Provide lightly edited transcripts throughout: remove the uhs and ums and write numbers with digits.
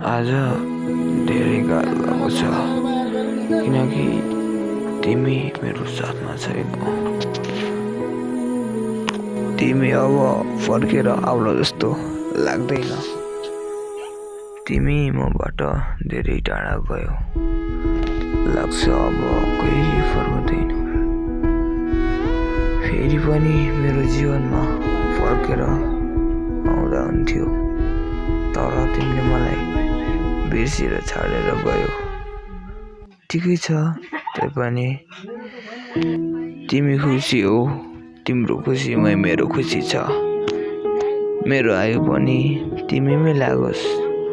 आज धेरै गाह्रो भएको छ किनकि तिमी मेरो साथमा छैनौ। तिमी अब फर्केर आउला जस्तो लाग्दैन। तिमी मबाट धेरै टाढा गयौ, लाग्छ अब कहिले फर्कदैनौ। फेरि पनि मेरो जीवनमा फर्केर आउँदा हुन्थ्यो, तर तिमीले मलाई बिर्सेर छाडेर गयौ। ठिकै छ, तैपनि तिमी खुसी हौ, तिम्रो खुसीमै मेरो खुसी छ। मेरो आयु पनि तिमीमै लागोस्,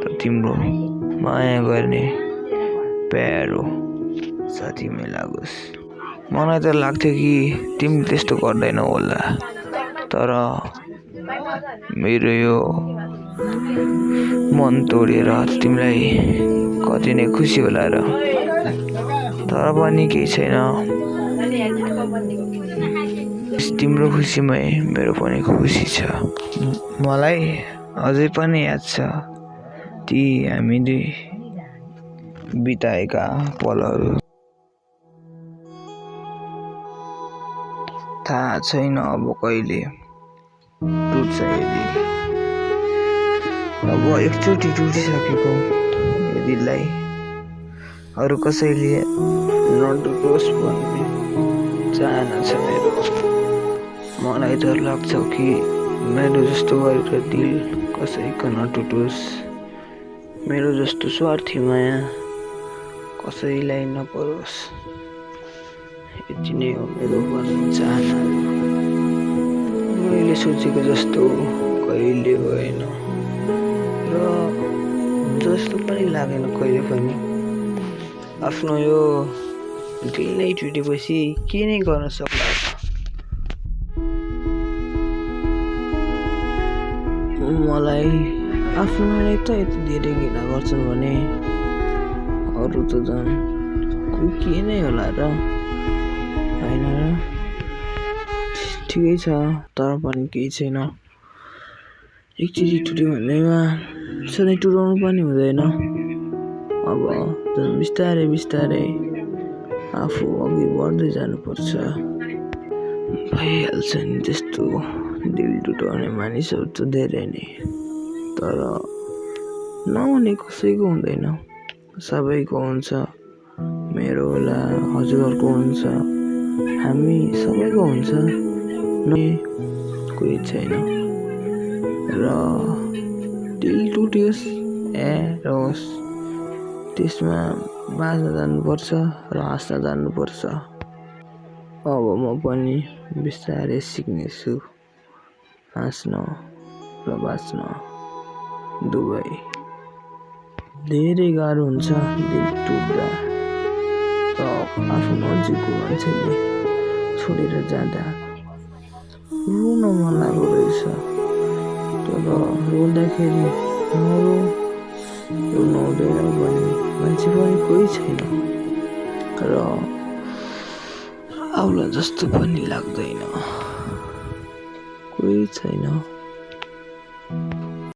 र तिम्रो माया गर्ने प्यारो साथीमै लागोस्। मलाई त लाग्थ्यो कि तिमी त्यस्तो गर्दैनौ होला, तर मेरो यो मन तोडेर तिमीलाई कति नै खुसी होला र। तर पनि केही छैन, तिम्रो खुसीमै मेरो पनि खुसी छ। मलाई अझै पनि याद छ ती हामीले बिताएका पलहरू। थाहा छैन अब कहिले टुट्छ यो दिल। अब एकचोटि टुटिसकेको यो दिललाई अरू कसैले नटुटोस् भन्ने चाहना छ मेरो। मलाई डर लाग्छ कि मेरो जस्तो गरेर दिल कसैको नटुटोस्, मेरो जस्तो स्वार्थी माया कसैलाई नपरोस्। यति नै हो मेरो भन्ने चाहनाहरू। मैले सोचेको जस्तो कहिले भएन र जस्तो पनि लागेन कहिले पनि। आफ्नो यो दिल नै टुटेपछि के नै गर्न सक्ला। मलाई आफ्नोलाई त यति धेरै घृणा गर्छन् भने अरू त झन् के नै होला र, होइन र? ठिकै छ, तर पनि केही छैन। एकचोटि टुट्यो भन्नेमा सधैँ टुटाउनु पनि हुँदैन। अब झन् बिस्तारै बिस्तारै आफू अघि बढ्दै जानुपर्छ। भइहाल्छ नि त्यस्तो दिल टुटाउने मानिसहरू त धेरै नै, तर नहुने कसैको हुँदैन, सबैको हुन्छ। मेरो होला, हजुरहरूको हुन्छ, हामी सबैको हुन्छ, कोही छैन। र दिल टुट्योस् रोस्, त्यसमा बाँच्न जान्नुपर्छ र हाँस्न जान्नुपर्छ। अब म पनि बिस्तारै सिक्नेछु हाँस्न र बाँच्न दुवै। धेरै गाह्रो हुन्छ दिल टुट्दा र आफू नजिकको मान्छेले छोडेर जाँदा रुन मन लाग्दो रहेछ। तर रुँदाखेरि नरो, रुनु हुँदैन भन्ने मान्छे पनि कोही छैन र आउला जस्तो पनि लाग्दैन, कोही छैन।